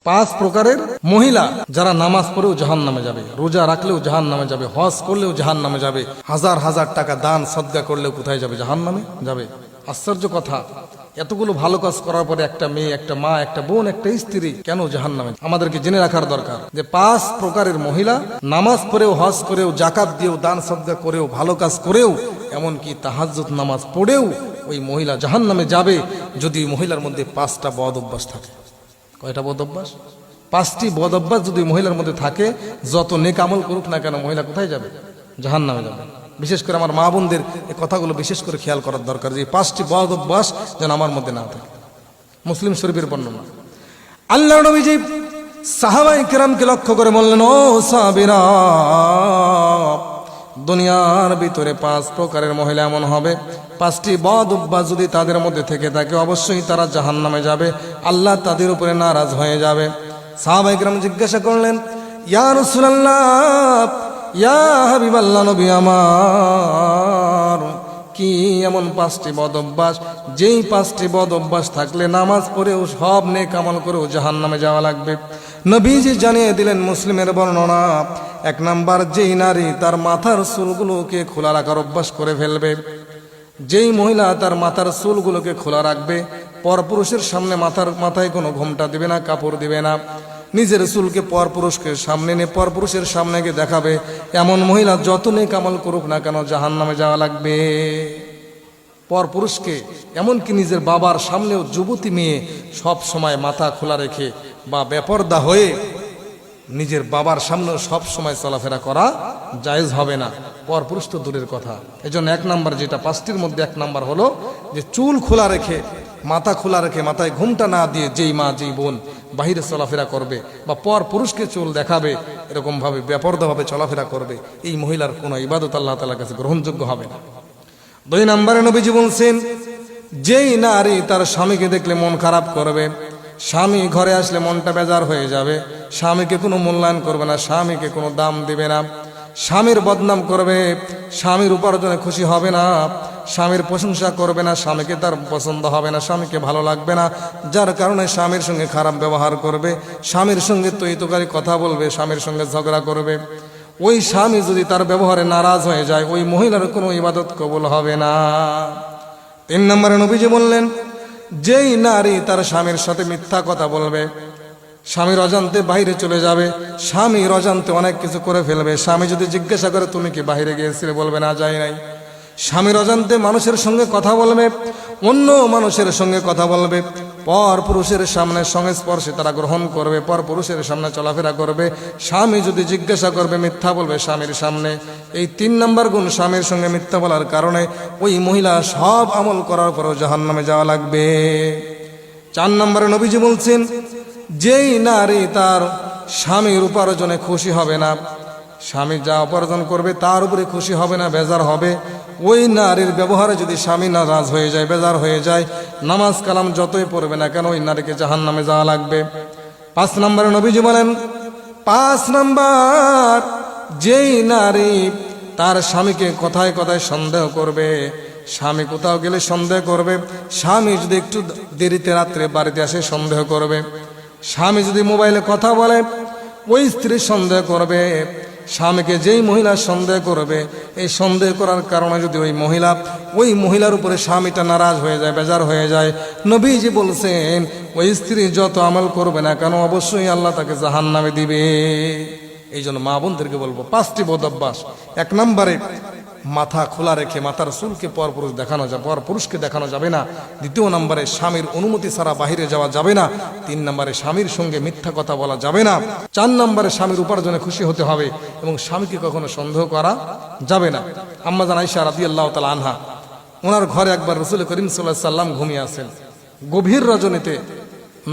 পাঁচ প্রকারের মহিলা যারা নামাজ পড়েও জাহান্নামে যাবে, রোজা রাখলেও জাহান্নামে যাবে, হজ করলেও জাহান্নামে যাবে, হাজার হাজার টাকা দান সদকা করলেও কোথায় যাবে? জাহান্নামে যাবে। আশ্চর্য কথা, এতগুলো ভালো কাজ করার পরে একটা মেয়ে, একটা মা, একটা বোন, একটা স্ত্রী কেন জাহান্নামে? আমাদেরকে জেনে রাখার দরকার যে পাঁচ প্রকারের মহিলা নামাজ পড়েও, হজ করেও, জাকাত দিয়েও, দান সদকা করেও, ভালো কাজ করেও, এমনকি তাহাজ্জুদ নামাজ পড়েও ওই মহিলা জাহান্নামে যাবে যদি মহিলার মধ্যে পাঁচটা বদ অভ্যাস থাকে। কয়টা বদ অভ্যাস? পাঁচটি বদ অভ্যাস যদি মহিলার মধ্যে থাকে, যত নেক আমল করুক না কেন মহিলা কোথায় যাবে? জাহান্নামে যাবে। বিশেষ করে আমার মা বোনদের এই কথাগুলো বিশেষ করে খেয়াল করার দরকার যে পাঁচটি বদ অভ্যাস যেন আমার মধ্যে না থাকে। মুসলিম শরীফের বর্ণনা। আল্লাহর নবীজি সাহাবায়ে কেরামকে লক্ষ্য করে বললেন, ও সাহাবীরা, দুনিয়ার ভিতরে পাঁচ প্রকারের মহিলা এমন হবে, পাঁচটি বদ অভ্যাস যদি তাদের মধ্যে থেকে থাকে অবশ্যই তারা জাহান্নামে যাবে, আল্লাহ তাদের উপরে নারাজ হয়ে যাবে। সাহাবায়ে কেরাম জিজ্ঞাসা করলেন, ইয়া রাসূলুল্লাহ, ইয়া হাবিবাল্লাহ, নবী আমার, কি এমন পাঁচটি বদ অভ্যাস যেই পাঁচটি বদ অভ্যাস থাকলে নামাজ পড়েও সব নেক আমল করেও জাহান্নামে যাওয়া লাগবে? নবীজি জানিয়ে দিলেন মুসলিমের বর্ণনা, এক নাম্বার, যেই নারী তার মাথার চুলগুলোকে খোলা রাখার অভ্যাস করে ফেলবে। যেই মহিলা তার মাথার চুলগুলোকে খোলা রাখবে, পরপুরুষের সামনে মাথায় কোনো ঘোমটা দিবে না, কাপড় দিবে না, নিজের চুলকে পরপুরুষকে সামনে নিয়ে পরপুরুষের সামনে গিয়ে দেখাবে, এমন মহিলা যত নেক আমল করুক না কেন জাহান্নামে যাওয়া লাগবে। পরপুরুষকে, এমনকি নিজের বাবার সামনেও যুবতী মেয়ে সব সময় মাথা খোলা রেখে বা বেপরদা হয়ে নিজের বাবার সামনেও সব সময় চলাফেরা করা জায়েজ হবে না, পরপুরুষ তো দূরের কথা। এজন্য এক নাম্বার, যেটা পাঁচটির মধ্যে এক নাম্বার হলো যে চুল খোলা রেখে, মাথা খোলা রেখে, মাথায় ঘুমটা না দিয়ে যেই মা, যেই বোন বাহিরে চলাফেরা করবে বা পর পুরুষকে চুল দেখাবে, এরকমভাবে বেপরদাভাবে চলাফেরা করবে, এই মহিলার কোনো ইবাদত আল্লাহ তাআলার কাছে গ্রহণযোগ্য হবে না। দুই নম্বরে নবীজি বলছেন, যেই নারী তার স্বামীকে দেখলে মন খারাপ করবে, স্বামী ঘরে আসলে মনটা বেজার হয়ে যাবে, স্বামীকে কোনো মূল্যায়ন করবে না, স্বামীকে কোনো দাম দিবে না, স্বামীর বদনাম করবে, স্বামীর উপার্জনে খুশি হবে না, স্বামীর প্রশংসা করবে না, স্বামীকে তার পছন্দ হবে না, স্বামীকে ভালো লাগবে না, যার কারণে স্বামীর সঙ্গে খারাপ ব্যবহার করবে, স্বামীর সঙ্গে তৈতকারী কথা বলবে, স্বামীর সঙ্গে ঝগড়া করবে, ওই স্বামী যদি তার ব্যবহারে নারাজ হয়ে যায়, ওই মহিলার কোনো ইবাদত কবুল হবে না। তিন নম্বরে নবীজি বললেন, যেই নারী তার স্বামীর সাথে মিথ্যা কথা বলবে, স্বামীর অজান্তে বাইরে চলে যাবে, স্বামীর অজান্তে অনেক কিছু করে ফেলবে, স্বামী যদি জিজ্ঞাসা করে তুমি কি বাইরে গিয়েছিলে, বলবে না, যাই নাই। স্বামীর অজান্তে মানুষের সঙ্গে কথা বলবে, অন্য মানুষের সঙ্গে কথা বলবে, পর পুরুষের সামনে সংস্পর্শে তারা গ্রহণ করবে, পর পুরুষের সামনে চলাফেরা করবে, স্বামী যদি জিজ্ঞাসা করবে মিথ্যা বলবে স্বামীর সামনে। এই তিন নম্বর গুণ, স্বামীর সঙ্গে মিথ্যা বলার কারণে ওই মহিলা সব আমল করার পরেও জাহান্নামে যাওয়া লাগবে। চার নম্বরে নবীজি বলছেন, যেই নারী তার স্বামীর উপার্জনে খুশি হবে না, স্বামী যা উপার্জন করবে তার উপরে খুশি হবে না, বেজার হবে, ওই নারীর ব্যবহারে যদি স্বামী নারাজ হয়ে যায়, বেজার হয়ে যায়, নামাজ কালাম যতই পড়বে না কেন ওই নারীকে জাহান্নামে যাওয়া লাগবে। পাঁচ নম্বরে নবীজি বলেন, পাঁচ নাম্বার, যেই নারী তার স্বামীকে কথায় কথায় সন্দেহ করবে, স্বামী কোথাও গেলে সন্দেহ করবে, স্বামী যদি একটু দেরিতে রাত্রে বাড়িতে আসে সন্দেহ করবে, স্বামী যদি মোবাইলে কথা বলে ওই স্ত্রী সন্দেহ করবে, স্বামীকে যেই মহিলা সন্দেহ করবে, এই সন্দেহ করার কারণে যদি ওই মহিলার উপরে স্বামীটা নারাজ হয়ে যায়, বেজার হয়ে যায়, নবীজি বলছেন ওই স্ত্রী যত আমল করবে না কেন অবশ্যই আল্লাহ তাকে জাহান্নামে দিবে। এই জন্য মা বোনদেরকে বলবো, পাঁচটি বদ অভ্যাস। এক নম্বরে, মাথা খোলা রেখে মাথার চুলকে পরপুরুষকে দেখানো যাবে না। দ্বিতীয় নম্বরে, স্বামীর অনুমতি ছাড়া বাহিরে যাওয়া যাবে না। তিন নম্বরে, স্বামীর সঙ্গে মিথ্যা কথা বলা যাবে না। চার নম্বরে, স্বামীর উপার্জনে খুশি হতে হবে এবং স্বামীকে কখনো সন্দেহ করা যাবে না। আম্মা জান আয়েশা রাদিয়াল্লাহু তাআলা আনহা, ওনার ঘরে একবার রাসূল করিম সাল্লাল্লাহু আলাইহি সাল্লাম ঘুমিয়ে আছেন। গভীর রজনীতে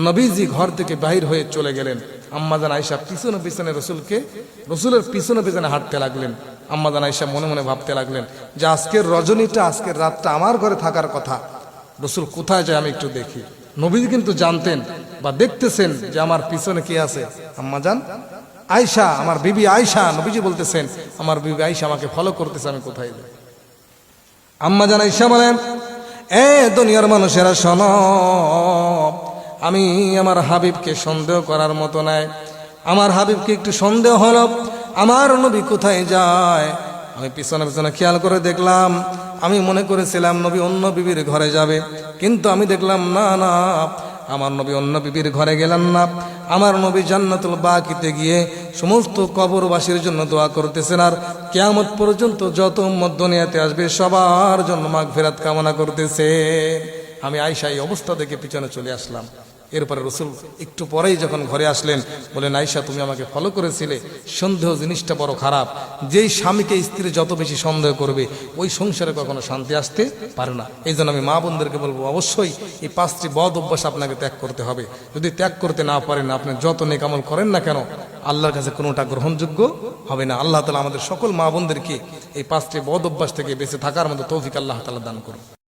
নবীজি ঘর থেকে বাহির হয়ে চলে গেলেন। আম্মা জান আয়েশা পিছনে পিছনে রসুলের পিছনে পিছনে হাঁটতে লাগলেন। আম্মা জান আয়েশা মনে মনে ভাবতে লাগলেন যে আজকের রজনীটা, আজকের রাতটা আমার ঘরে থাকার কথা, রসুল কোথায় যায় আমি একটু দেখি। নবীজি কিন্তু জানতেন বা দেখতেছেন যে আমার পিছনে কি আছে। আম্মা জান আয়েশা, আমার বিবি আয়েশা, নবীজি বলতেছেন আমার বিবি আয়েশা আমাকে ফলো করতেছে, আমি কোথায় যাই। আম্মা জান আয়েশা বলেন, এ দুনিয়ার মানুষেরা শোনো, আমি আমার হাবিবকে সন্দেহ করার মতো নাই। আমার হাবিবকে একটু সন্দেহ হলো, আমার নবী কোথায় যায়। আমি পিছনে পিছনে খেয়াল করে দেখলাম, আমি মনে করেছিলাম নবী অন্য বিবির ঘরে যাবে, কিন্তু আমি দেখলাম না না, আমার নবী অন্য বিবির ঘরে গেলেন না। আমার নবী জান্নাতুল বাকিতে গিয়ে সমস্ত কবরবাসীর জন্য দোয়া করতেছেন, আর কিয়ামত পর্যন্ত যত উম্মত দুনিয়াতে আসবে সবার জন্য মাগফিরাত কামনা করতেছে। আমি আয়েশা এই অবস্থা দেখে পিছনে চলে আসলাম। এরপরে রসুল একটু পরেই যখন ঘরে আসলেন, বলেন আয়েশা তুমি আমাকে ফলো করেছিলে, সন্দেহ জিনিসটা বড় খারাপ। যেই স্বামীকে স্ত্রী যত বেশি সন্দেহ করবে ওই সংসারে কখনো শান্তি আসতে পারে না। এই জন্য আমি মা বোনদেরকে বলবো, অবশ্যই এই 5টি বদ অভ্যাস আপনাকে ত্যাগ করতে হবে। যদি ত্যাগ করতে না পারেন, আপনি যত নেক আমল করেন না কেন, আল্লাহর কাছে কোনোটা গ্রহণযোগ্য হবে না। আল্লাহ তাআলা আমাদের সকল মা বোনদেরকে এই 5টি বদ অভ্যাস থেকে বেঁচে থাকার মতো তৌফিক আল্লাহ তাআলা দান করুন।